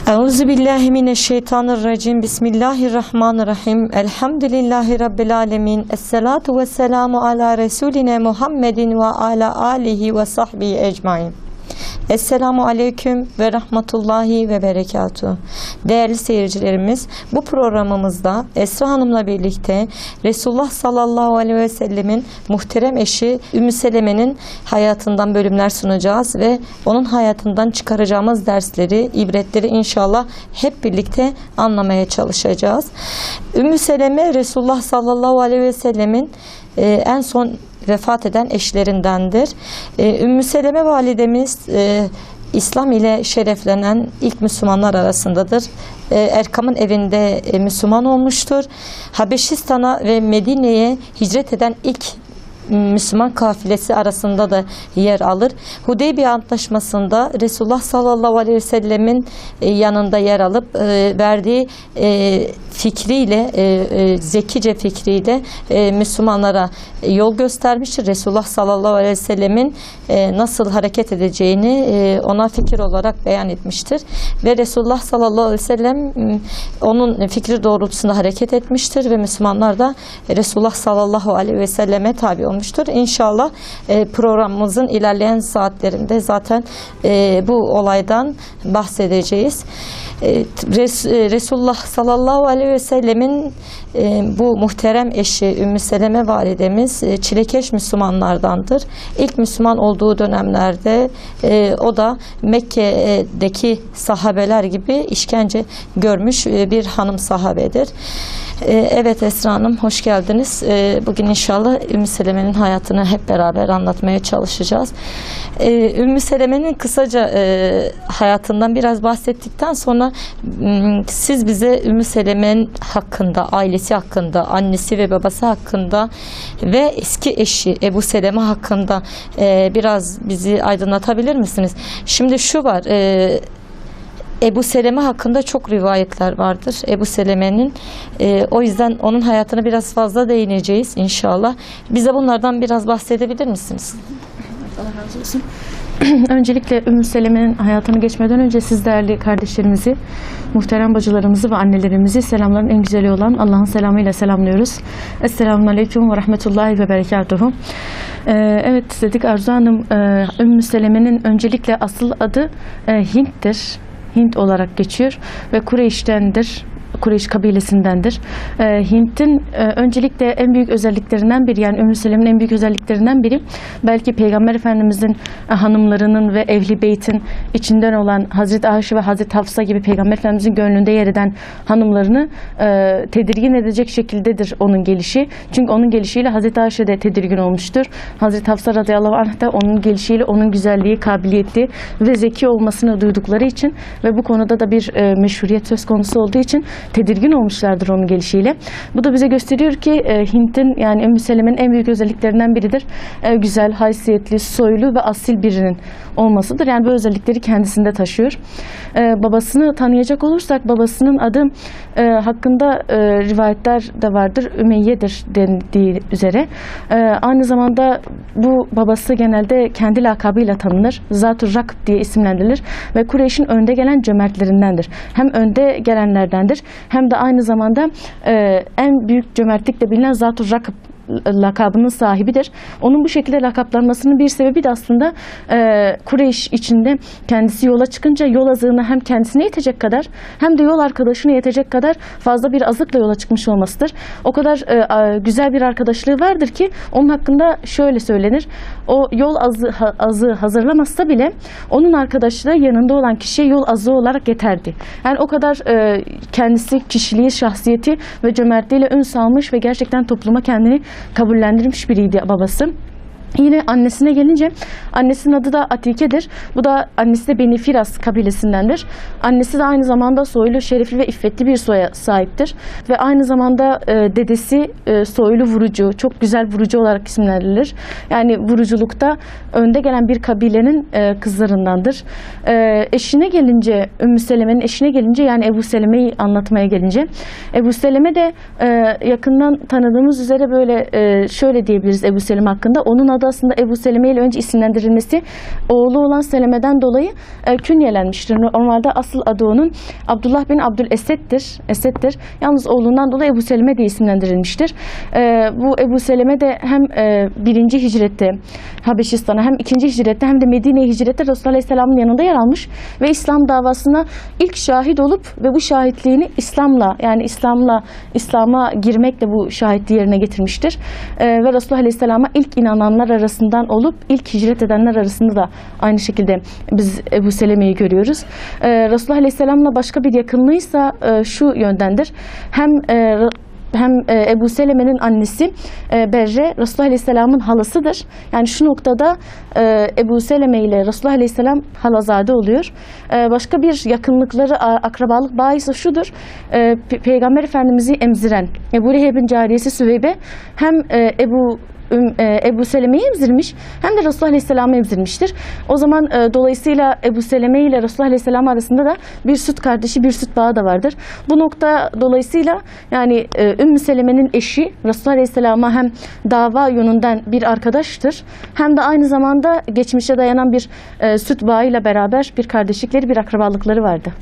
Euzubillahimineşşeytanirracim. Bismillahirrahmanirrahim. Elhamdülillahi Rabbil alemin. Esselatu vesselamu ala Resuline Muhammedin ve ala alihi ve sahbihi ecmain. Esselamu aleyküm ve rahmetullahi ve berekatuhu. Değerli seyircilerimiz, bu programımızda Esra Hanım'la birlikte Resulullah sallallahu aleyhi ve sellemin muhterem eşi Ümmü Seleme'nin hayatından bölümler sunacağız ve onun hayatından çıkaracağımız dersleri, ibretleri inşallah hep birlikte anlamaya çalışacağız. Ümmü Seleme, Resulullah sallallahu aleyhi ve sellemin en son vefat eden eşlerindendir. Ümmü Seleme validemiz İslam ile şereflenen ilk Müslümanlar arasındadır. Erkam'ın evinde Müslüman olmuştur. Habeşistan'a ve Medine'ye hicret eden ilk Müslüman kafilesi arasında da yer alır. Hudeybiye Antlaşması'nda Resulullah sallallahu aleyhi ve sellemin yanında yer alıp verdiği fikriyle, zekice fikriyle Müslümanlara yol göstermiştir. Resulullah sallallahu aleyhi ve sellemin nasıl hareket edeceğini ona fikir olarak beyan etmiştir. Ve Resulullah sallallahu aleyhi ve sellem onun fikri doğrultusunda hareket etmiştir ve Müslümanlar da Resulullah sallallahu aleyhi ve selleme tabi olmuştur. İnşallah programımızın ilerleyen saatlerinde zaten bu olaydan bahsedeceğiz. Resulullah sallallahu aleyhi ve sellemin bu muhterem eşi Ümmü Seleme validemiz çilekeş Müslümanlardandır. İlk Müslüman olduğu dönemlerde o da Mekke'deki sahabeler gibi işkence görmüş bir hanım sahabedir. Evet Esra Hanım, hoş geldiniz. Bugün inşallah Ümmü Seleme'nin hayatını hep beraber anlatmaya çalışacağız. Ümmü Seleme'nin kısaca hayatından biraz bahsettikten sonra siz bize Ümmü Seleme'nin hakkında, ailesi hakkında, annesi ve babası hakkında ve eski eşi Ebu Seleme hakkında biraz bizi aydınlatabilir misiniz? Şimdi şu var, Ebu Seleme hakkında çok rivayetler vardır Ebu Seleme'nin. O yüzden onun hayatına biraz fazla değineceğiz inşallah. Bize bunlardan biraz bahsedebilir misiniz? Allah razı olsun. Öncelikle Ümmü Seleme'nin hayatını geçmeden önce siz değerli kardeşlerimizi, muhterem bacılarımızı ve annelerimizi selamların en güzeli olan Allah'ın selamıyla selamlıyoruz. Esselamun aleyküm ve rahmetullahi ve berekatuhu. Evet dedik Arzu Hanım, Ümmü Seleme'nin öncelikle asıl adı Hint'tir. Hint olarak geçiyor ve Kureyş'tendir. Kureyş kabilesindendir. Hint'in öncelikle en büyük özelliklerinden biri, yani Ümmü Seleme'nin en büyük özelliklerinden biri belki Peygamber Efendimizin hanımlarının ve Ehli Beyt'in içinden olan Hazreti Ayşe ve Hazreti Hafsa gibi Peygamber Efendimizin gönlünde yer eden hanımlarını tedirgin edecek şekildedir onun gelişi. Çünkü onun gelişiyle Hazreti Ayşe de tedirgin olmuştur. Hazreti Hafsa radıyallahu anh da onun gelişiyle onun güzelliği, kabiliyetli ve zeki olmasını duydukları için ve bu konuda da bir meşhuriyet söz konusu olduğu için tedirgin olmuşlardır onun gelişiyle. Bu da bize gösteriyor ki Hint'in, yani Ümmü Seleme'nin en büyük özelliklerinden biridir. Güzel, haysiyetli, soylu ve asil birinin olmasıdır. Yani bu özellikleri kendisinde taşıyor. Babasını tanıyacak olursak babasının adı hakkında rivayetler de vardır. Ümeyye'dir dendiği üzere. Aynı zamanda bu babası genelde kendi lakabıyla tanınır. Zat-ı Rakb diye isimlendirilir ve Kureyş'in önde gelen cömertlerindendir. Hem önde gelenlerdendir hem de aynı zamanda en büyük cömertlikle bilinen Zat-ı Rakb lakabının sahibidir. Onun bu şekilde lakaplanmasının bir sebebi de aslında Kureyş içinde kendisi yola çıkınca yol azığını hem kendisine yetecek kadar hem de yol arkadaşına yetecek kadar fazla bir azıkla yola çıkmış olmasıdır. O kadar güzel bir arkadaşlığı vardır ki onun hakkında şöyle söylenir. O yol azığı hazırlamazsa bile onun arkadaşlığı yanında olan kişiye yol azığı olarak yeterdi. Yani o kadar kendisi, kişiliği, şahsiyeti ve cömertliğiyle ün salmış ve gerçekten topluma kendini kabullendirmiş biriydi babası. Yine annesine gelince, annesinin adı da Atike'dir. Bu da annesi de Beni Firas kabilesindendir. Annesi de aynı zamanda soylu, şerefli ve iffetli bir soya sahiptir. Ve aynı zamanda dedesi soylu vurucu, çok güzel vurucu olarak isimlendirilir. Yani vuruculukta önde gelen bir kabilenin kızlarındandır. Eşine gelince, Ümmü Seleme'nin eşine gelince, yani Ebu Seleme'yi anlatmaya gelince, Ebu Seleme de yakından tanıdığımız üzere böyle şöyle diyebiliriz Ebu Seleme hakkında. Onun adı aslında Ebu Seleme ile önce isimlendirilmesi oğlu olan Seleme'den dolayı künyelenmiştir. Normalde asıl adı onun Abdullah bin Esed'dir. Yalnız oğlundan dolayı Ebu Seleme diye isimlendirilmiştir. Bu Ebu Seleme de hem 1. hicrette Habeşistan'a hem 2. hicrette hem de Medine'ye hicrette Resulullah Aleyhisselam'ın yanında yer almış ve İslam davasına ilk şahit olup ve bu şahitliğini İslam'a girmekle bu şahitliği yerine getirmiştir. Ve Resulullah Aleyhisselam'a ilk inananlar arasından olup ilk hicret edenler arasında da aynı şekilde biz Ebu Seleme'yi görüyoruz. Resulullah Aleyhisselam'la başka bir yakınlığıysa şu yöndendir. Hem Ebu Seleme'nin annesi Berre Resulullah Aleyhisselam'ın halasıdır. Yani şu noktada Ebu Seleme ile Resulullah Aleyhisselam halazade oluyor. Başka bir yakınlıkları, akrabalık bağı ise şudur. Peygamber Efendimiz'i emziren Ebu Leheb'in cariyesi Süveybe hem Ebu Seleme'yi emzirmiş hem de Resulullah Aleyhisselam'ı emzirmiştir. O zaman dolayısıyla Ebu Seleme ile Resulullah Aleyhisselam arasında da bir süt kardeşi, bir süt bağı da vardır. Bu nokta dolayısıyla yani Ümmü Seleme'nin eşi Resulullah Aleyhisselam'a hem dava yönünden bir arkadaştır hem de aynı zamanda geçmişe dayanan bir süt bağıyla beraber bir kardeşlikleri, bir akrabalıkları vardı.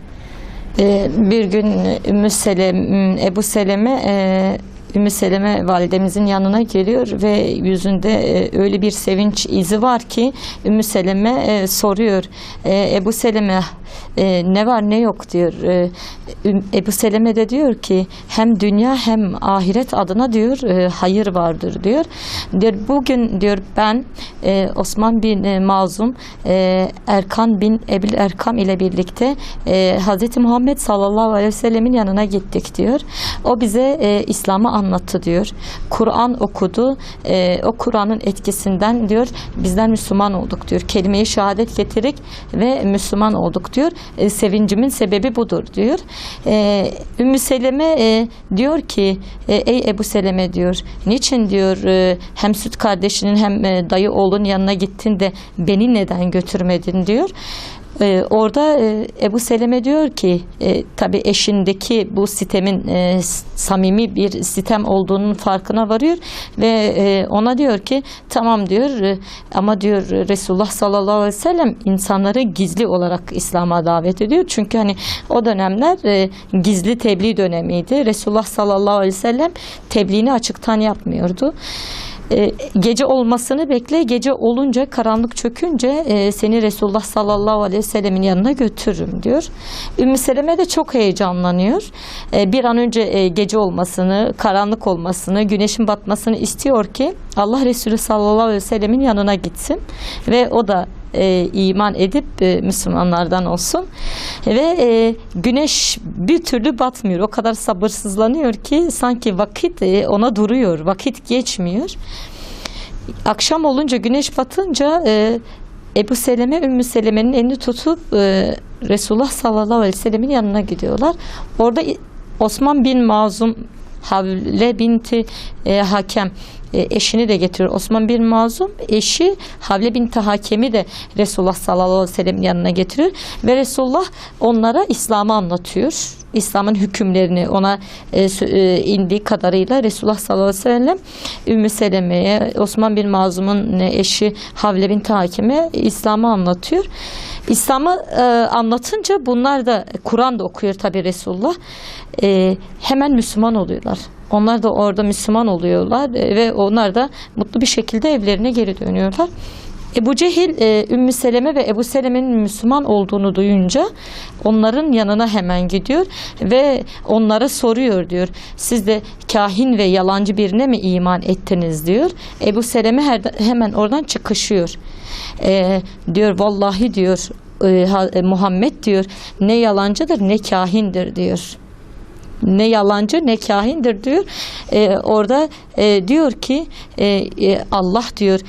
Bir gün Ebu Seleme Ümmü Seleme validemizin yanına geliyor ve yüzünde öyle bir sevinç izi var ki Ümmü Seleme soruyor. Ebu Seleme ne var ne yok diyor. Ebu Seleme de diyor ki hem dünya hem ahiret adına diyor hayır vardır diyor. Bugün diyor ben Osman bin Mazum Erkan bin Ebil Erkam ile birlikte Hz. Muhammed sallallahu aleyhi ve sellemin yanına gittik diyor. O bize İslam'ı anlattı diyor. Kur'an okudu. O Kur'an'ın etkisinden diyor bizler Müslüman olduk diyor. Kelime-i şehadet getirdik ve Müslüman olduk diyor. Sevincimin sebebi budur diyor. Ümmü Seleme diyor ki ey Ebu Seleme diyor niçin diyor hem süt kardeşinin hem dayı oğlunun yanına gittin de beni neden götürmedin diyor. Orada Ebu Seleme diyor ki tabi eşindeki bu sitemin samimi bir sitem olduğunun farkına varıyor ve ona diyor ki tamam diyor ama diyor Resulullah sallallahu aleyhi ve sellem insanları gizli olarak İslam'a davet ediyor. Çünkü hani o dönemler gizli tebliğ dönemiydi. Resulullah sallallahu aleyhi ve sellem tebliğini açıktan yapmıyordu. Gece olmasını bekle, gece olunca karanlık çökünce seni Resulullah sallallahu aleyhi ve sellemin yanına götürürüm diyor. Ümmü Seleme de çok heyecanlanıyor. Bir an önce gece olmasını, karanlık olmasını, güneşin batmasını istiyor ki Allah Resulü sallallahu aleyhi ve sellemin yanına gitsin ve o da iman edip Müslümanlardan olsun ve güneş bir türlü batmıyor. O kadar sabırsızlanıyor ki sanki vakit ona duruyor. Vakit geçmiyor. Akşam olunca güneş batınca Ebu Seleme Ümmü Seleme'nin elini tutup Resulullah sallallahu aleyhi ve sellemin yanına gidiyorlar. Orada Osman bin Mazum Havle binti Hakem eşini de getiriyor. Osman bin Mazum eşi Havle binti Hakem'i de Resulullah sallallahu aleyhi ve sellem yanına getiriyor ve Resulullah onlara İslam'ı anlatıyor. İslam'ın hükümlerini ona indiği kadarıyla Resulullah sallallahu aleyhi ve sellem Ümmü Seleme'ye, Osman bin Mazum'un eşi Havle binti Hakem'e İslam'ı anlatıyor. İslam'ı anlatınca bunlar da Kur'an da okuyor tabi Resulullah. Hemen Müslüman oluyorlar. Onlar da orada Müslüman oluyorlar ve onlar da mutlu bir şekilde evlerine geri dönüyorlar. Ebu Cehil, Ümmü Seleme ve Ebu Seleme'nin Müslüman olduğunu duyunca onların yanına hemen gidiyor ve onlara soruyor diyor. Siz de kahin ve yalancı birine mi iman ettiniz diyor. Ebu Seleme hemen oradan çıkışıyor. Diyor vallahi diyor Muhammed diyor ne yalancıdır ne kahindir diyor. Ne yalancı ne kahindir diyor. Orada diyor ki Allah diyor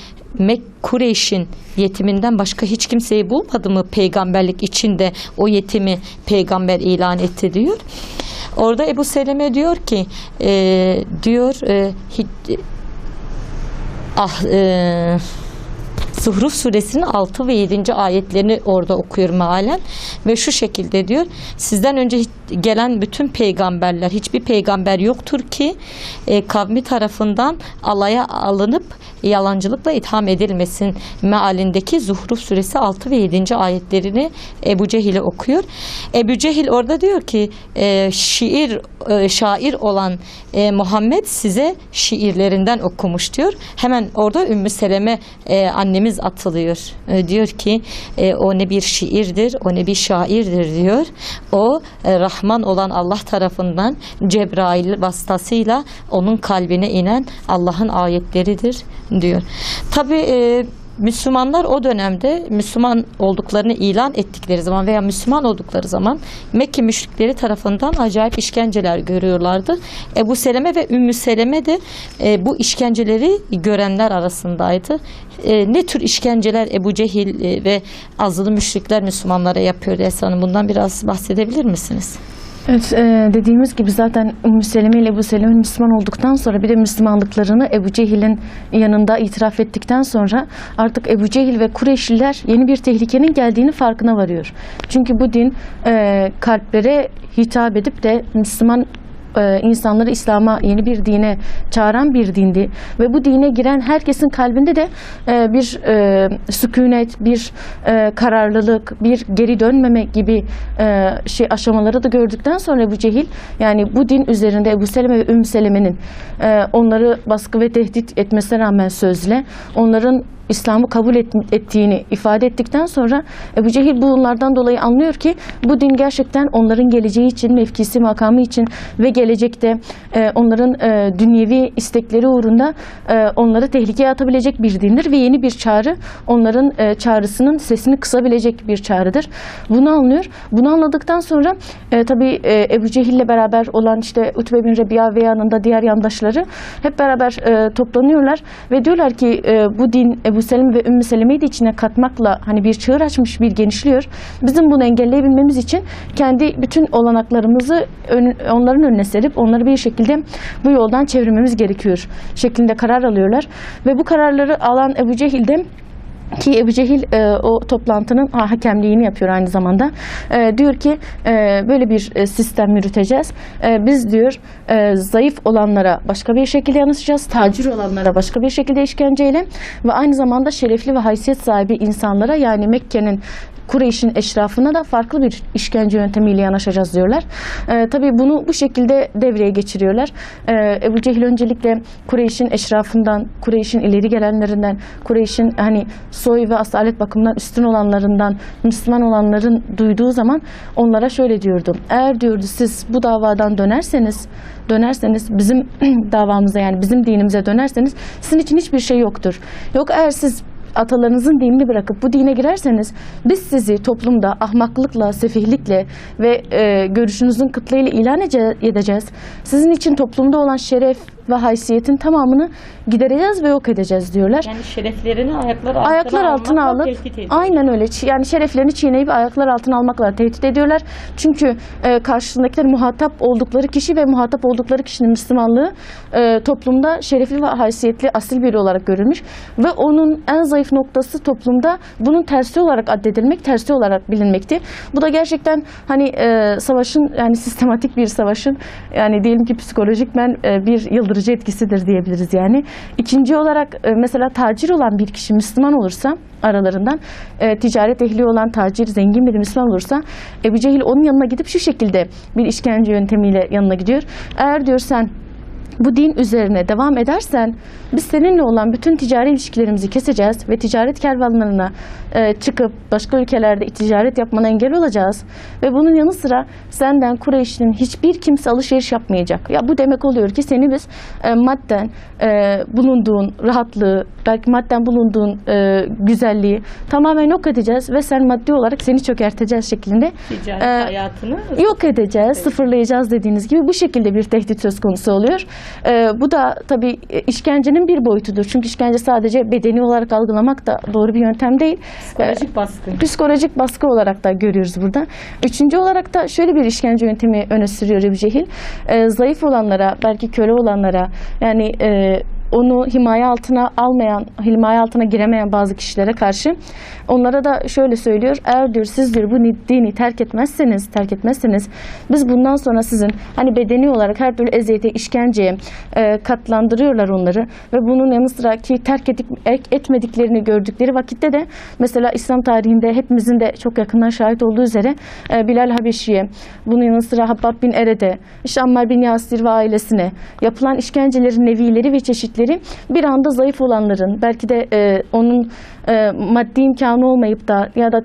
Kureyş'in yetiminden başka hiç kimseyi bulmadı mı peygamberlik içinde o yetimi peygamber ilan etti diyor. Orada Ebu Seleme diyor ki Zuhruf suresinin 6 ve 7. ayetlerini orada okuyor mealen ve şu şekilde diyor: sizden önce gelen bütün peygamberler, hiçbir peygamber yoktur ki kavmi tarafından alaya alınıp yalancılıkla itham edilmesin mealindeki Zuhruf suresi 6 ve 7. ayetlerini Ebu Cehil'e okuyor. Ebu Cehil orada diyor ki şair olan Muhammed size şiirlerinden okumuş diyor. Hemen orada Ümmü Seleme annemiz atılıyor. Diyor ki o ne bir şiirdir, o ne bir şairdir diyor. O Rahman olan Allah tarafından Cebrail vasıtasıyla onun kalbine inen Allah'ın ayetleridir diyor. Tabi Müslümanlar o dönemde Müslüman olduklarını ilan ettikleri zaman veya Müslüman oldukları zaman Mekke müşrikleri tarafından acayip işkenceler görüyorlardı. Ebu Seleme ve Ümmü Seleme de bu işkenceleri görenler arasındaydı. Ne tür işkenceler Ebu Cehil ve azılı müşrikler Müslümanlara yapıyordu Esra Hanım? Bundan biraz bahsedebilir misiniz? Evet, dediğimiz gibi zaten Ümmü Seleme ile Ebu Seleme Müslüman olduktan sonra bir de Müslümanlıklarını Ebu Cehil'in yanında itiraf ettikten sonra artık Ebu Cehil ve Kureyşliler yeni bir tehlikenin geldiğini farkına varıyor. Çünkü bu din kalplere hitap edip de Müslüman insanları İslam'a, yeni bir dine çağıran bir dindi ve bu dine giren herkesin kalbinde de bir sükunet, bir kararlılık, bir geri dönmeme gibi aşamaları da gördükten sonra Ebu Cehil, yani bu din üzerinde Ebu Seleme ve Ümmü Seleme'nin onları baskı ve tehdit etmesine rağmen sözle onların İslam'ı kabul ettiğini ifade ettikten sonra Ebu Cehil bunlardan dolayı anlıyor ki bu din gerçekten onların geleceği için, mevkisi, makamı için ve gelecekte onların dünyevi istekleri uğrunda onları tehlikeye atabilecek bir dindir ve yeni bir çağrı, onların çağrısının sesini kısabilecek bir çağrıdır. Bunu anlıyor. Bunu anladıktan sonra tabii Ebu Cehil'le beraber olan işte Utbe bin Rebi'a ve yanında diğer yandaşları hep beraber toplanıyorlar ve diyorlar ki bu din Ebu Seleme ve Ümmü Seleme'yi de içine katmakla hani bir çığır açmış, bir genişliyor. Bizim bunu engelleyebilmemiz için kendi bütün olanaklarımızı onların önüne serip onları bir şekilde bu yoldan çevirmemiz gerekiyor şeklinde karar alıyorlar. Ve bu kararları alan Ebu Cehil de, ki Ebu Cehil o toplantının hakemliğini yapıyor aynı zamanda. Diyor ki böyle bir sistem yürüteceğiz. Biz diyor zayıf olanlara başka bir şekilde yanaşacağız. Tacir olanlara başka bir şekilde işkenceyle ve aynı zamanda şerefli ve haysiyet sahibi insanlara, yani Mekke'nin, Kureyş'in eşrafına da farklı bir işkence yöntemiyle yanaşacağız diyorlar. Tabii bunu bu şekilde devreye geçiriyorlar. Ebu Cehil öncelikle Kureyş'in eşrafından, Kureyş'in ileri gelenlerinden, Kureyş'in hani soy ve asalet bakımından üstün olanlarından, Müslüman olanların duyduğu zaman onlara şöyle diyordu: eğer diyordu siz bu davadan dönerseniz bizim davamıza, yani bizim dinimize dönerseniz sizin için hiçbir şey yoktur. Yok, eğer siz atalarınızın dinini bırakıp bu dine girerseniz biz sizi toplumda ahmaklıkla, sefihlikle ve görüşünüzün kıtlığıyla ilan edeceğiz. Sizin için toplumda olan şeref ve haysiyetin tamamını gidereceğiz ve yok edeceğiz diyorlar. Yani şereflerini ayaklar altına alıp, aynen öyle, yani şereflerini çiğneyip ayaklar altına almakla tehdit ediyorlar. Çünkü karşısındakiler muhatap oldukları kişi ve muhatap oldukları kişinin Müslümanlığı toplumda şerefli ve haysiyetli, asil biri olarak görülmüş ve onun en zayıf noktası toplumda bunun tersi olarak addedilmek, tersi olarak bilinmekti. Bu da gerçekten hani savaşın, yani sistematik bir savaşın, yani diyelim ki psikolojikmen bir yıldırıcı etkisidir diyebiliriz yani. İkinci olarak mesela tacir olan bir kişi Müslüman olursa, aralarından ticaret ehli olan tacir, zengin bir Müslüman olursa, Ebu Cehil onun yanına gidip şu şekilde bir işkence yöntemiyle yanına gidiyor. Eğer diyor sen bu din üzerine devam edersen biz seninle olan bütün ticari ilişkilerimizi keseceğiz ve ticaret kervanlarına çıkıp başka ülkelerde ticaret yapmana engel olacağız. Ve bunun yanı sıra senden Kureyş'in hiçbir kimse alışveriş yapmayacak. Ya bu demek oluyor ki seni biz madden bulunduğun rahatlığı, belki madden bulunduğun güzelliği tamamen yok edeceğiz ve sen maddi olarak seni çökerteceğiz şeklinde ticaret hayatını yok edeceğiz, sıfırlayacağız dediğiniz gibi bu şekilde bir tehdit söz konusu oluyor. Bu da tabii işkencenin bir boyutudur. Çünkü işkence sadece bedeni olarak algılamak da doğru bir yöntem değil. Psikolojik baskı. Psikolojik baskı olarak da görüyoruz burada. Üçüncü olarak da şöyle bir işkence yöntemi öne sürüyor Ebu Cehil. Zayıf olanlara, belki köle olanlara, yani onu himaye altına almayan, himaye altına giremeyen bazı kişilere karşı onlara da şöyle söylüyor. Eğer diyor siz diyor bu dini terk etmezseniz biz bundan sonra sizin hani bedeni olarak her türlü eziyete, işkenceye katlandırıyorlar onları ve bunun yanı sıra ki terk etmediklerini gördükleri vakitte de mesela İslam tarihinde hepimizin de çok yakından şahit olduğu üzere Bilal Habeşi'ye, bunun yanı sıra Habbab bin Ered'e, işte Ammar bin Yasir ve ailesine yapılan işkencelerin nevileri ve çeşitleri bir anda zayıf olanların, belki de onun maddi imkanı olmayıp da ya da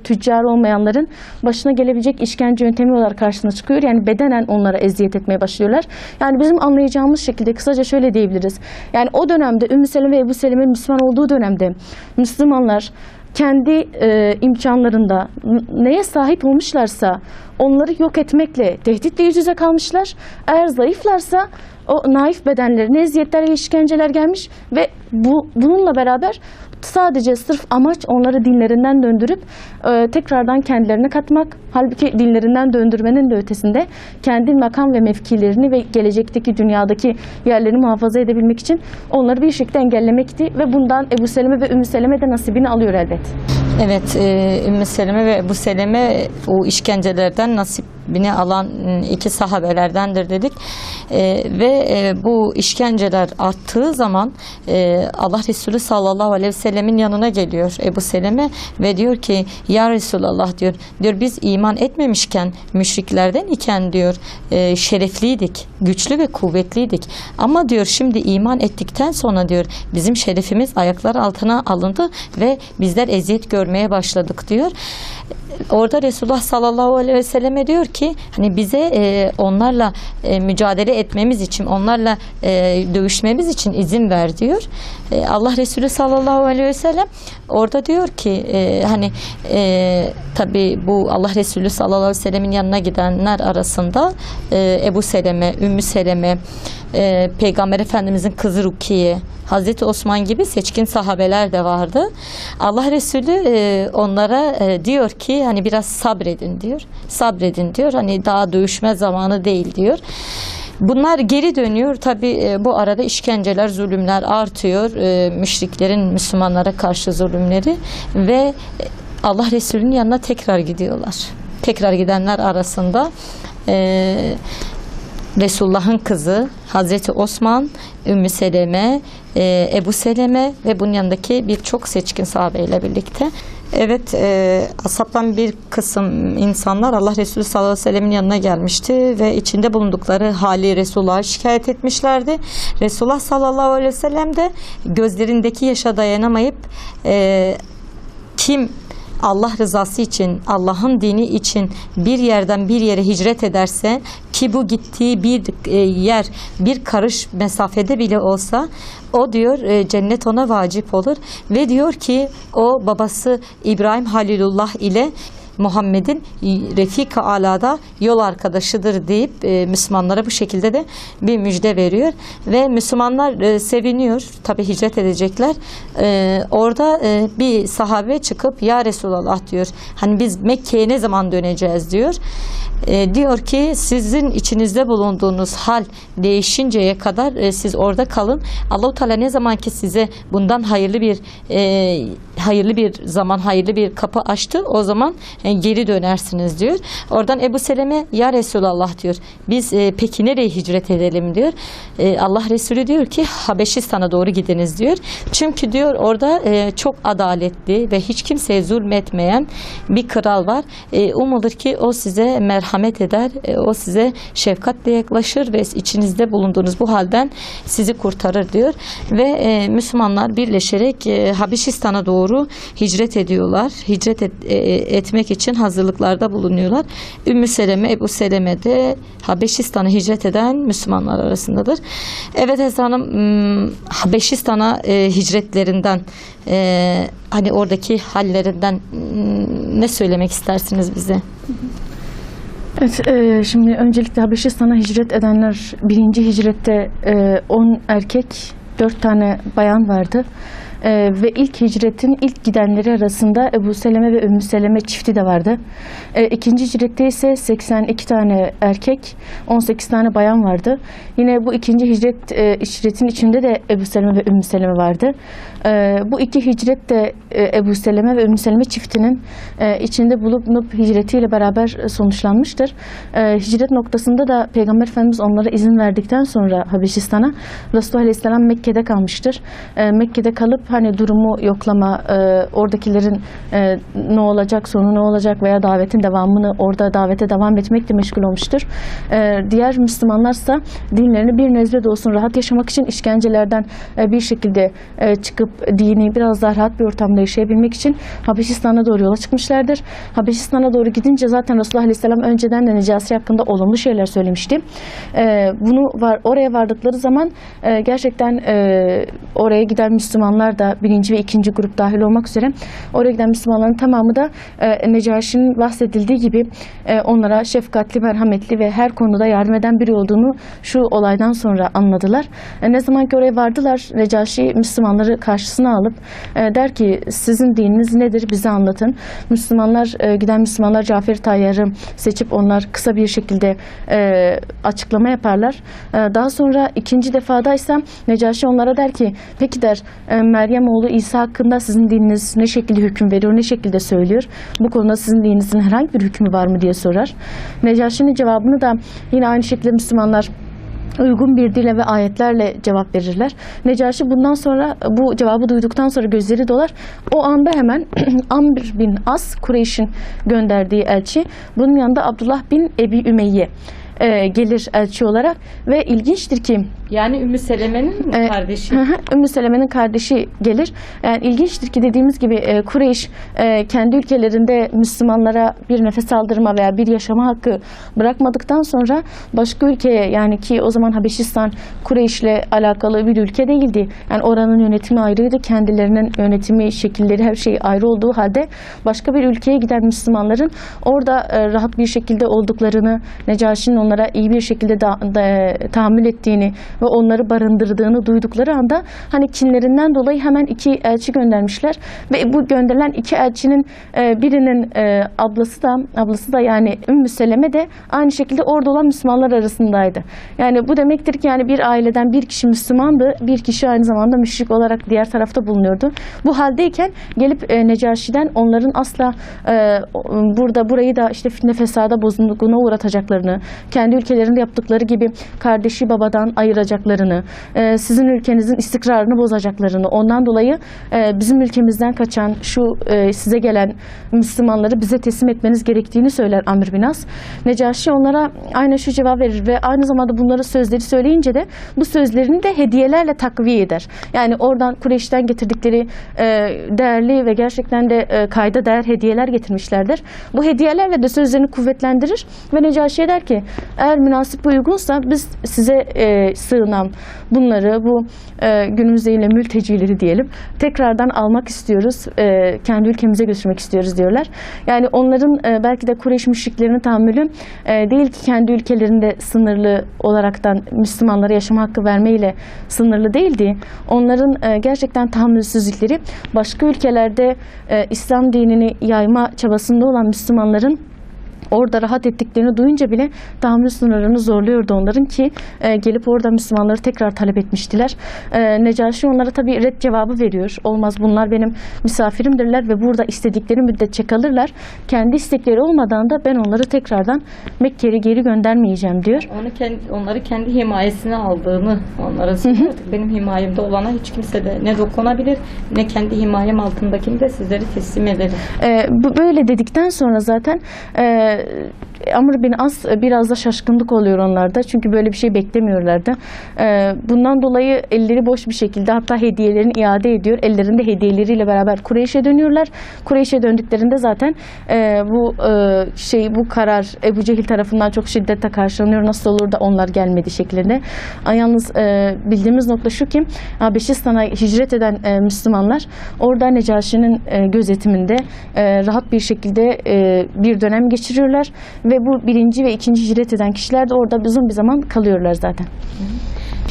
tüccar olmayanların başına gelebilecek işkence yöntemi olarak karşısına çıkıyor. Yani bedenen onlara eziyet etmeye başlıyorlar. Yani bizim anlayacağımız şekilde kısaca şöyle diyebiliriz. Yani o dönemde Ümmü Seleme ve Ebu Seleme Müslüman olduğu dönemde Müslümanlar kendi imkanlarında neye sahip olmuşlarsa onları yok etmekle, tehditle yüz yüze kalmışlar. Eğer zayıflarsa o naif bedenlerine eziyetler ve işkenceler gelmiş ve bununla beraber sadece sırf amaç onları dinlerinden döndürüp tekrardan kendilerine katmak. Halbuki dinlerinden döndürmenin de ötesinde kendi makam ve mevkilerini ve gelecekteki dünyadaki yerlerini muhafaza edebilmek için onları bir şekilde engellemekti ve bundan Ebu Seleme ve Ümmü Seleme de nasibini alıyor elbet. Evet, Ümmü Seleme ve Ebu Seleme o işkencelerden nasibini alan iki sahabelerdendir dedik. Ve bu işkenceler arttığı zaman Allah Resulü sallallahu aleyhi ve sellemin yanına geliyor Ebu Seleme ve diyor ki ya Resulallah diyor biz iman etmemişken, müşriklerden iken diyor şerefliydik, güçlü ve kuvvetliydik. Ama diyor şimdi iman ettikten sonra diyor bizim şerefimiz ayaklar altına alındı ve bizler eziyet görmeye başladık diyor. Orada Resulullah sallallahu aleyhi ve selleme diyor ki hani bize onlarla mücadele etmemiz için, onlarla dövüşmemiz için izin ver diyor. Allah Resulü sallallahu aleyhi ve sellem orada diyor ki hani tabi bu Allah Resulü sallallahu aleyhi ve sellemin yanına gidenler arasında Ebu Seleme, Ümmü Seleme, Peygamber Efendimizin kızı Rukiye, Hazreti Osman gibi seçkin sahabeler de vardı. Allah Resulü onlara diyor ki hani biraz sabredin diyor. Sabredin diyor. Hani daha dövüşme zamanı değil diyor. Bunlar geri dönüyor. Tabi bu arada işkenceler, zulümler artıyor. Müşriklerin Müslümanlara karşı zulümleri ve Allah Resulü'nün yanına tekrar gidiyorlar. Tekrar gidenler arasında Resulullah'ın kızı Hazreti Osman, Ümmü Seleme, Ebu Seleme ve bunun yanındaki birçok seçkin sahabeyle birlikte. Evet, ashabtan bir kısım insanlar Allah Resulü sallallahu aleyhi ve sellemin yanına gelmişti ve içinde bulundukları hali Resulullah'a şikayet etmişlerdi. Resulullah sallallahu aleyhi ve sellem de gözlerindeki yaşa dayanamayıp kim Allah rızası için, Allah'ın dini için bir yerden bir yere hicret ederse ki bu gittiği bir yer bir karış mesafede bile olsa o diyor cennet ona vacip olur ve diyor ki o babası İbrahim Halilullah ile Muhammed'in Refik-i Ala'da yol arkadaşıdır deyip Müslümanlara bu şekilde de bir müjde veriyor ve Müslümanlar seviniyor. Tabi hicret edecekler. Orada bir sahabe çıkıp ya Resulallah diyor hani biz Mekke'ye ne zaman döneceğiz diyor. Diyor ki sizin içinizde bulunduğunuz hal değişinceye kadar siz orada kalın. Allah-u Teala ne zaman ki size bundan hayırlı bir zaman, hayırlı bir kapı açtı o zaman geri dönersiniz diyor. Oradan Ebu Seleme ya Resulallah diyor biz peki nereye hicret edelim diyor. Allah Resulü diyor ki Habeşistan'a doğru gidiniz diyor. Çünkü diyor orada çok adaletli ve hiç kimseye zulmetmeyen bir kral var. Umulur ki o size merhamet eder. O size şefkatle yaklaşır ve içinizde bulunduğunuz bu halden sizi kurtarır diyor. Ve Müslümanlar birleşerek Habeşistan'a doğru hicret ediyorlar. Hicret etmek için hazırlıklarda bulunuyorlar. Ümmü Seleme, Ebu Seleme de Habeşistan'a hicret eden Müslümanlar arasındadır. Evet Esra Hanım, Habeşistan'a hicretlerinden hani oradaki hallerinden ne söylemek istersiniz bize? Evet, şimdi öncelikle Habeşistan'a hicret edenler birinci hicrette 10 erkek 4 tane bayan vardı. Ve ilk hicretin ilk gidenleri arasında Ebu Seleme ve Ümmü Seleme çifti de vardı. İkinci hicrette ise 82 tane erkek, 18 tane bayan vardı. Yine bu ikinci hicretin içinde de Ebu Seleme ve Ümmü Seleme vardı. Bu iki hicret de Ebu Seleme ve Ümmü Seleme çiftinin içinde bulunup hicretiyle beraber sonuçlanmıştır. Hicret noktasında da Peygamber Efendimiz onlara izin verdikten sonra Habeşistan'a Resulullah Aleyhisselam Mekke'de kalmıştır. Mekke'de kalıp hani durumu yoklama, oradakilerin ne olacak, sonu ne olacak veya davetin devamını orada davete devam etmekle meşgul olmuştur. Diğer Müslümanlarsa dinlerini bir nebze de olsun rahat yaşamak için işkencelerden bir şekilde çıkıp dini biraz daha rahat bir ortamda yaşayabilmek için Habeşistan'a doğru yola çıkmışlardır. Habeşistan'a doğru gidince zaten Resulullah Aleyhisselam önceden de Necasi hakkında olumlu şeyler söylemişti. Oraya vardıkları zaman gerçekten oraya giden Müslümanlar da birinci ve ikinci grup dahil olmak üzere oraya giden Müslümanların tamamı da Necaşi'nin bahsedildiği gibi onlara şefkatli, merhametli ve her konuda yardım eden biri olduğunu şu olaydan sonra anladılar. Ne zaman ki oraya vardılar, Necaşi Müslümanları karşısına alıp der ki sizin dininiz nedir bize anlatın. Giden Müslümanlar Cafer-i Tayyar'ı seçip onlar kısa bir şekilde açıklama yaparlar. Daha sonra ikinci defadaysa Necaşi onlara der ki peki der Meryem oğlu İsa hakkında sizin dininiz ne şekilde hüküm veriyor, ne şekilde söylüyor? Bu konuda sizin dininizin herhangi bir hükmü var mı diye sorar. Necaşi'nin cevabını da yine aynı şekilde Müslümanlar uygun bir dille ve ayetlerle cevap verirler. Necaşi bundan sonra bu cevabı duyduktan sonra gözleri dolar. O anda hemen Amr bin As, Kureyş'in gönderdiği elçi, bunun yanında Abdullah bin Ebi Ümeyye gelir elçi olarak ve ilginçtir ki yani Ümmü Seleme'nin kardeşi. Ümmü Seleme'nin kardeşi gelir. Yani ilginçtir ki dediğimiz gibi Kureyş kendi ülkelerinde Müslümanlara bir nefes aldırma veya bir yaşama hakkı bırakmadıktan sonra başka ülkeye, yani ki o zaman Habeşistan Kureyş'le alakalı bir ülke değildi. Yani oranın yönetimi ayrıydı. Kendilerinin yönetimi, şekilleri, her şeyi ayrı olduğu halde başka bir ülkeye giden Müslümanların orada rahat bir şekilde olduklarını, Necaşi'nin onlara iyi bir şekilde tahammül ettiğini ve onları barındırdığını duydukları anda hani kinlerinden dolayı hemen iki elçi göndermişler ve bu gönderilen iki elçinin birinin ablası da yani Ümmü Seleme de aynı şekilde orada olan Müslümanlar arasındaydı. Yani bu demektir ki yani bir aileden bir kişi Müslümandı, bir kişi aynı zamanda müşrik olarak diğer tarafta bulunuyordu. Bu haldeyken gelip Necaşi'den onların asla burayı da işte fitne fesada bozulduğuna uğratacaklarını, kendi ülkelerinde yaptıkları gibi kardeşi babadan ayıracaklarını, sizin ülkenizin istikrarını bozacaklarını, ondan dolayı bizim ülkemizden kaçan size gelen Müslümanları bize teslim etmeniz gerektiğini söyler Amr bin As. Necaşi onlara aynı şu cevap verir ve aynı zamanda bunları sözleri söyleyince de bu sözlerini de hediyelerle takviye eder. Yani oradan Kureyş'ten getirdikleri değerli ve gerçekten de kayda değer hediyeler getirmişlerdir. Bu hediyelerle de sözlerini kuvvetlendirir ve Necaşi'ye der ki eğer münasip ve uygunsa biz size sığınan bunları, bu günümüzde yine mültecileri diyelim, tekrardan almak istiyoruz, kendi ülkemize götürmek istiyoruz diyorlar. Yani onların belki de Kureyş müşriklerinin tahammülü değil ki kendi ülkelerinde sınırlı olaraktan Müslümanlara yaşama hakkı vermeyle sınırlı değildi. Onların gerçekten tahammülsüzlükleri başka ülkelerde İslam dinini yayma çabasında olan Müslümanların orada rahat ettiklerini duyunca bile tahammül sınırlarını zorluyordu onların ki gelip orada Müslümanları tekrar talep etmiştiler. Necaşi onlara tabii red cevabı veriyor. Olmaz, bunlar benim misafirimdirler ve burada istedikleri müddetçe kalırlar. Kendi istekleri olmadan da ben onları tekrardan Mekke'ye geri göndermeyeceğim diyor. Onları kendi himayesine aldığını onlara söylüyor. Artık benim himayemde olana hiç kimse de ne dokunabilir ne kendi himayem altındakini de sizleri teslim ederim. Böyle dedikten sonra zaten Amr bin As biraz da şaşkınlık oluyor onlarda. Çünkü böyle bir şey beklemiyorlardı. Bundan dolayı elleri boş bir şekilde hatta hediyelerini iade ediyor. Ellerinde hediyeleriyle beraber Kureyş'e dönüyorlar. Kureyş'e döndüklerinde zaten bu karar Ebu Cehil tarafından çok şiddetle karşılanıyor. Nasıl olur da onlar gelmedi şeklinde. Yalnız bildiğimiz nokta şu ki Habeşistan'a hicret eden Müslümanlar orada Necaşi'nin gözetiminde rahat bir şekilde bir dönem geçiriyorlar ve bu birinci ve ikinci hicret eden kişiler de orada uzun bir zaman kalıyorlar zaten.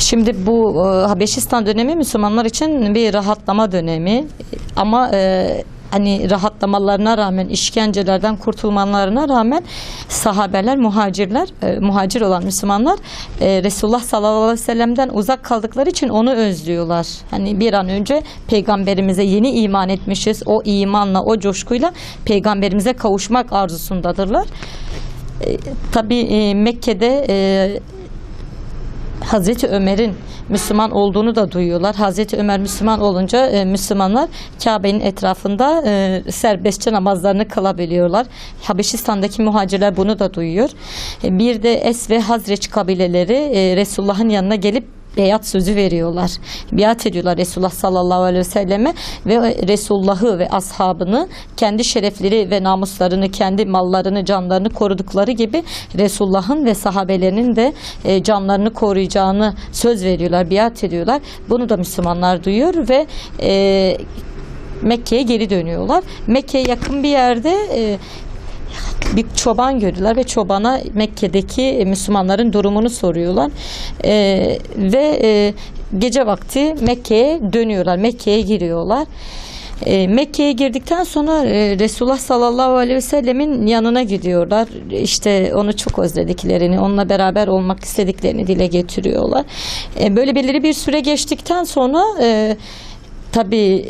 Şimdi bu Habeşistan dönemi Müslümanlar için bir rahatlama dönemi ama hani rahatlamalarına rağmen, işkencelerden kurtulmalarına rağmen sahabeler, muhacirler, muhacir olan Müslümanlar Resulullah sallallahu aleyhi ve sellem'den uzak kaldıkları için onu özlüyorlar. Hani bir an önce peygamberimize yeni iman etmişiz. O imanla, o coşkuyla peygamberimize kavuşmak arzusundadırlar. Tabii Mekke'de Hazreti Ömer'in Müslüman olduğunu da duyuyorlar. Hazreti Ömer Müslüman olunca Müslümanlar Kabe'nin etrafında serbestçe namazlarını kılabiliyorlar. Habeşistan'daki muhacirler bunu da duyuyor. Bir de Es ve Hazreç kabileleri Resulullah'ın yanına gelip beyat sözü veriyorlar. Biat ediyorlar Resulullah sallallahu aleyhi ve selleme ve Resulullah'ı ve ashabını kendi şerefleri ve namuslarını, kendi mallarını, canlarını korudukları gibi Resulullah'ın ve sahabelerinin de canlarını koruyacağını söz veriyorlar, biat ediyorlar. Bunu da Müslümanlar duyuyor ve Mekke'ye geri dönüyorlar. Mekke'ye yakın bir yerde bir çoban gördüler ve çobana Mekke'deki Müslümanların durumunu soruyorlar. Ve gece vakti Mekke'ye dönüyorlar, Mekke'ye giriyorlar. Mekke'ye girdikten sonra Resulullah sallallahu aleyhi ve sellemin yanına gidiyorlar. İşte onu çok özlediklerini, onunla beraber olmak istediklerini dile getiriyorlar. Böyle belirli bir süre geçtikten sonra tabii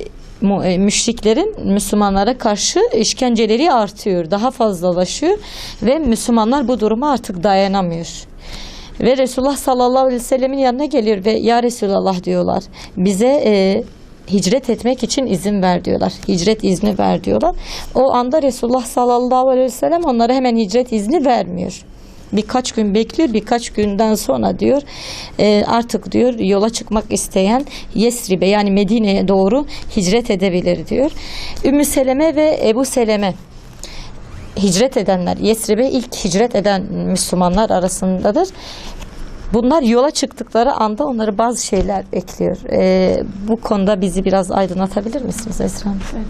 müşriklerin Müslümanlara karşı işkenceleri artıyor, daha fazlalaşıyor ve Müslümanlar bu duruma artık dayanamıyor. Ve Resulullah sallallahu aleyhi ve sellemin yanına geliyor ve ya Resulallah diyorlar, bize hicret etmek için izin ver diyorlar. Hicret izni ver diyorlar. O anda Resulullah sallallahu aleyhi ve sellem onlara hemen hicret izni vermiyor. Birkaç gün bekliyor. Birkaç günden sonra diyor artık diyor yola çıkmak isteyen Yesrib'e yani Medine'ye doğru hicret edebilir diyor. Ümmü Seleme ve Ebu Seleme hicret edenler, Yesrib'e ilk hicret eden Müslümanlar arasındadır. Bunlar yola çıktıkları anda onları bazı şeyler bekliyor. Bu konuda bizi biraz aydınlatabilir misiniz Esra Hanım? Evet.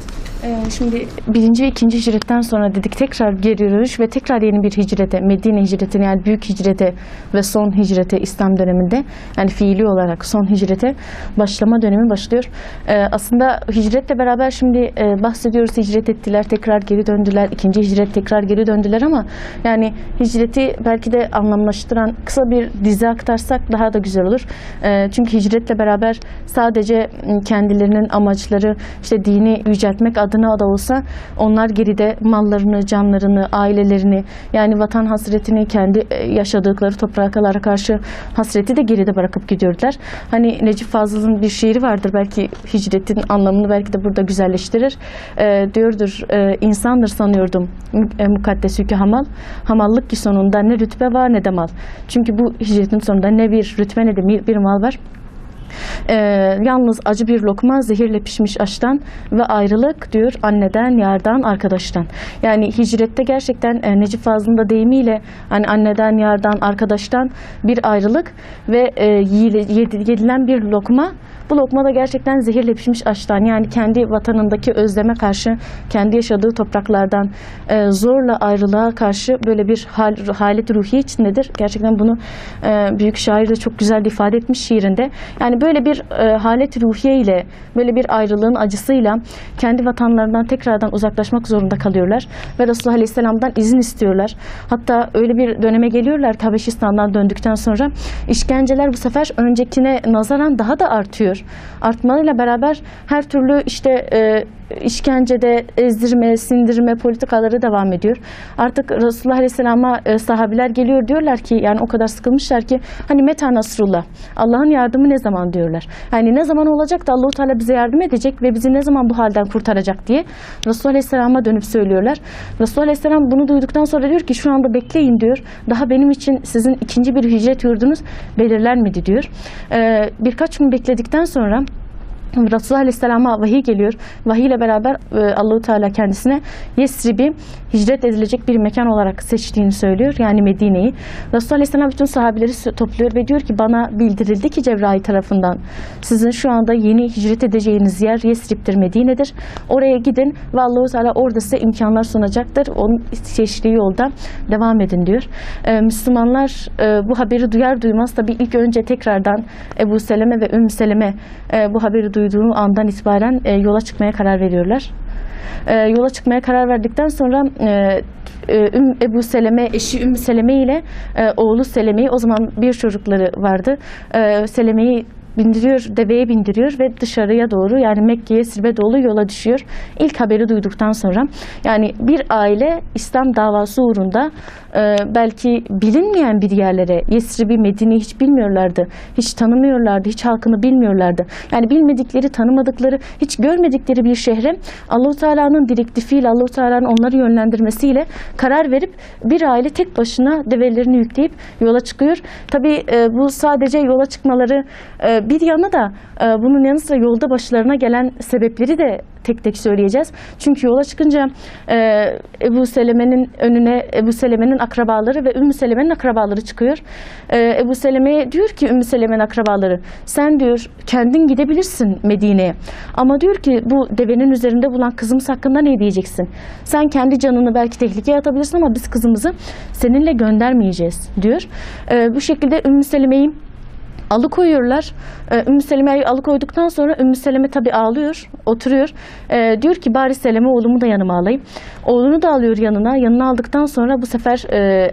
Şimdi birinci ve ikinci hicretten sonra dedik tekrar geri dönüş ve tekrar yeni bir hicrete, Medine hicretine yani büyük hicrete ve son hicrete İslam döneminde yani fiili olarak son hicrete başlama dönemi başlıyor. Aslında hicretle beraber şimdi bahsediyoruz, hicret ettiler, tekrar geri döndüler, ikinci hicret tekrar geri döndüler ama yani hicreti belki de anlamlaştıran kısa bir dizi aktarsak daha da güzel olur. Çünkü hicretle beraber sadece kendilerinin amaçları işte dini yüceltmek adına da olsa onlar geride mallarını, canlarını, ailelerini yani vatan hasretini, kendi yaşadıkları topraklara karşı hasreti de geride bırakıp gidiyorlar. Hani Necip Fazıl'ın bir şiiri vardır belki hicretin anlamını belki de burada güzelleştirir. Diyordur insandır sanıyordum mukaddes yükü hamal. Hamallık ki sonunda ne rütbe var ne de mal. Çünkü bu hicretin sonunda ne bir rütbe ne de bir mal var. Yalnız acı bir lokma zehirle pişmiş aştan ve ayrılık diyor anneden, yardan, arkadaştan. Yani hicrette gerçekten Necip Fazıl'ın da deyimiyle hani anneden, yardan, arkadaştan bir ayrılık ve yedilen bir lokma. Bu lokma da gerçekten zehirle pişmiş aştan yani kendi vatanındaki özleme karşı, kendi yaşadığı topraklardan zorla ayrılığa karşı böyle bir halet ruhiye içindedir. Gerçekten bunu büyük şair de çok güzel ifade etmiş şiirinde. Yani böyle bir halet ruhiye ile böyle bir ayrılığın acısıyla kendi vatanlarından tekrardan uzaklaşmak zorunda kalıyorlar ve Resulullah Aleyhisselam'dan izin istiyorlar. Hatta öyle bir döneme geliyorlar ki Habeşistan'dan döndükten sonra işkenceler bu sefer öncekine nazaran daha da artıyor. Artmayla beraber her türlü işte işkencede ezdirme, sindirme politikaları devam ediyor. Artık Resulullah Aleyhisselam'a sahabiler geliyor diyorlar ki yani o kadar sıkılmışlar ki hani meta nasrullah, Allah'ın yardımı ne zaman diyorlar. Yani ne zaman olacak da Allah-u Teala bize yardım edecek ve bizi ne zaman bu halden kurtaracak diye Resulullah Aleyhisselam'a dönüp söylüyorlar. Resulullah Aleyhisselam bunu duyduktan sonra diyor ki şu anda bekleyin diyor. Daha benim için sizin ikinci bir hicret yurdunuz belirlenmedi diyor. Birkaç gün bekledikten sonra Resulullah Aleyhisselam'a vahiy geliyor. Vahiy ile beraber Allahu Teala kendisine Yesrib'i hicret edilecek bir mekan olarak seçtiğini söylüyor. Yani Medine'yi. Resulullah Aleyhisselam bütün sahabeleri topluyor ve diyor ki bana bildirildi ki Cebrail tarafından sizin şu anda yeni hicret edeceğiniz yer Yesrib'dir, Medine'dir. Oraya gidin ve Allah-u Teala orada size imkanlar sunacaktır. Onun seçtiği yolda devam edin diyor. Müslümanlar bu haberi duyar duymaz tabii ilk önce tekrardan Ebu Seleme ve Ümmü Seleme bu haberi duyduğu andan itibaren yola çıkmaya karar veriyorlar. Yola çıkmaya karar verdikten sonra Ebu Seleme, eşi Ümmü Seleme ile oğlu Seleme'yi, o zaman bir çocukları vardı, Seleme'yi bindiriyor, deveye bindiriyor ve dışarıya doğru, yani Mekke'ye, Sirbe doğru yola düşüyor. İlk haberi duyduktan sonra, yani bir aile İslam davası uğrunda belki bilinmeyen bir yerlere, Yesrib'i, Medine'yi hiç bilmiyorlardı, hiç tanımıyorlardı, hiç halkını bilmiyorlardı. Yani bilmedikleri, tanımadıkları, hiç görmedikleri bir şehre Allah-u Teala'nın direktifiyle, Allah-u Teala'nın onları yönlendirmesiyle karar verip bir aile tek başına develerini yükleyip yola çıkıyor. Tabii bu sadece yola çıkmaları bir yana da bunun yanı sıra yolda başlarına gelen sebepleri de tek tek söyleyeceğiz. Çünkü yola çıkınca Ebu Seleme'nin önüne Ebu Seleme'nin akrabaları ve Ümmü Seleme'nin akrabaları çıkıyor. Ebu Seleme'ye diyor ki Ümmü Seleme'nin akrabaları, sen diyor kendin gidebilirsin Medine'ye. Ama diyor ki bu devenin üzerinde bulunan kızımız hakkında ne diyeceksin? Sen kendi canını belki tehlikeye atabilirsin ama biz kızımızı seninle göndermeyeceğiz diyor. Bu şekilde Ümmü Seleme'yi alıkoyuyorlar. Ümmü Seleme'yi alıkoyduktan sonra Ümmü Seleme tabi ağlıyor, oturuyor. Diyor ki bari Seleme oğlumu da yanıma alayım. Oğlunu da alıyor yanına. Yanına aldıktan sonra bu sefer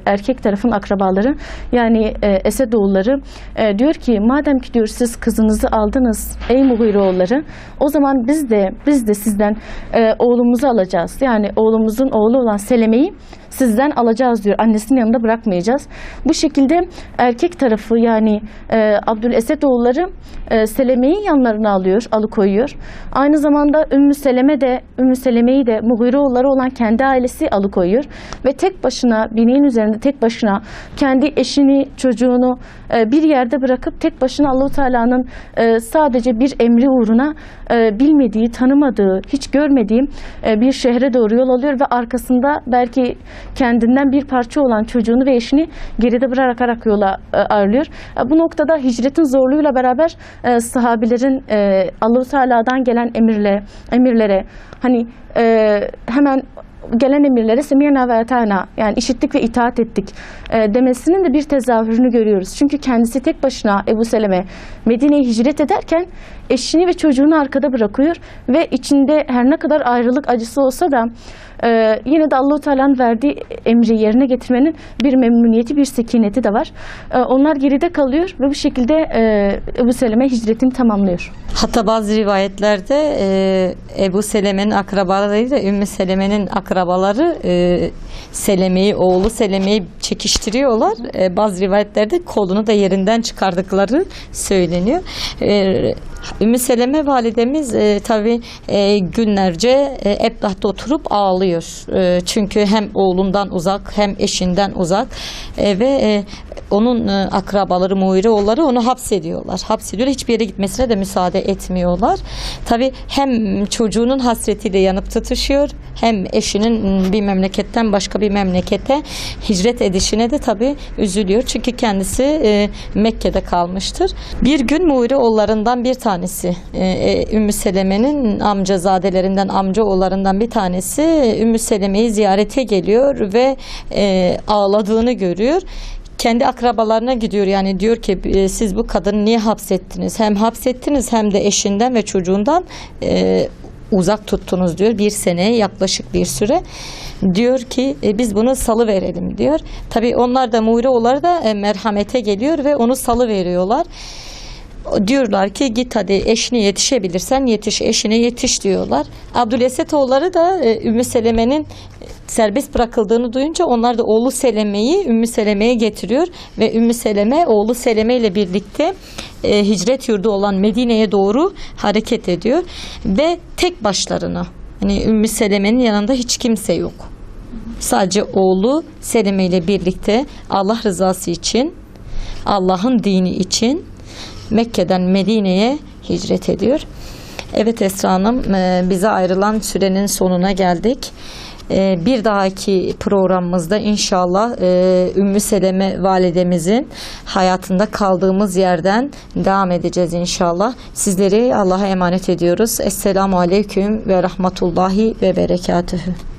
erkek tarafın akrabaları, yani Esedoğulları diyor ki madem ki diyor siz kızınızı aldınız ey Mughiroğulları, o zaman biz de sizden oğlumuzu alacağız. Yani oğlumuzun oğlu olan Seleme'yi sizden alacağız diyor. Annesinin yanında bırakmayacağız. Bu şekilde erkek tarafı, yani Abdülesedoğulları Seleme'yi yanlarına alıyor, alıkoyuyor. Aynı zamanda Ümmü Seleme'yi de Mughiroğulları olan kendi ailesi alıkoyuyor. Ve tek başına, bineğin üzerinde tek başına kendi eşini, çocuğunu bir yerde bırakıp tek başına Allah-u Teala'nın sadece bir emri uğruna bilmediği, tanımadığı, hiç görmediği bir şehre doğru yol alıyor ve arkasında belki kendinden bir parça olan çocuğunu ve eşini geride bırakarak yola ayrılıyor. Bu noktada hicretin zorluğuyla beraber sahabilerin Allah-u Teala'dan gelen emirlere hani hemen gelen emirlere semiyena ve etana, yani işittik ve itaat ettik demesinin de bir tezahürünü görüyoruz. Çünkü kendisi tek başına Ebu Seleme Medine'ye hicret ederken eşini ve çocuğunu arkada bırakıyor ve içinde her ne kadar ayrılık acısı olsa da yine de Allah-u Teala'nın verdiği emri yerine getirmenin bir memnuniyeti, bir sekineti de var. Onlar geride kalıyor ve bu şekilde Ebu Seleme hicretini tamamlıyor. Hatta bazı rivayetlerde Ebu Seleme'nin akrabalarıyla Ümmü Seleme'nin akrabaları Seleme'yi, oğlu Seleme'yi çekiştiriyorlar. Bazı rivayetlerde kolunu da yerinden çıkardıkları söyleniyor. Ümmü Seleme validemiz tabii günlerce Ebdah'ta oturup ağlıyor. Çünkü hem oğlundan uzak hem eşinden uzak ve onun akrabaları, Mughiroğulları onu hapsediyorlar. Hapsediyorlar. Hiçbir yere gitmesine de müsaade etmiyorlar. Tabii hem çocuğunun hasretiyle yanıp tutuşuyor, hem eşinin bir memleketten başka bir memlekete hicret edişine de tabii üzülüyor. Çünkü kendisi Mekke'de kalmıştır. Bir gün Mughiroğullarından bir tanesi, Ümmü Seleme'nin amcazadelerinden, amcaoğullarından bir tanesi Ümmü Seleme'yi ziyarete geliyor ve ağladığını görüyor. Kendi akrabalarına gidiyor, yani diyor ki siz bu kadını niye hapsettiniz? Hem hapsettiniz hem de eşinden ve çocuğundan uzak tuttunuz diyor. 1 seneye yaklaşık bir süre. Diyor ki biz bunu salıverelim diyor. Tabii onlar da Mughiroğulları da merhamete geliyor ve onu salıveriyorlar. Diyorlar ki git hadi eşine yetişebilirsen yetiş, eşine yetiş diyorlar. Abdülesedoğulları da Ümmü Seleme'nin serbest bırakıldığını duyunca onlar da oğlu Seleme'yi Ümmü Seleme'ye getiriyor ve Ümmü Seleme oğlu Seleme ile birlikte hicret yurdu olan Medine'ye doğru hareket ediyor ve tek başlarına, hani Ümmü Seleme'nin yanında hiç kimse yok. Sadece oğlu Seleme ile birlikte Allah rızası için, Allah'ın dini için Mekke'den Medine'ye hicret ediyor. Evet Esra Hanım, bize ayrılan sürenin sonuna geldik. Bir dahaki programımızda inşallah Ümmü Seleme validemizin hayatında kaldığımız yerden devam edeceğiz inşallah. Sizleri Allah'a emanet ediyoruz. Esselamu Aleyküm ve Rahmetullahi ve Berekatühü.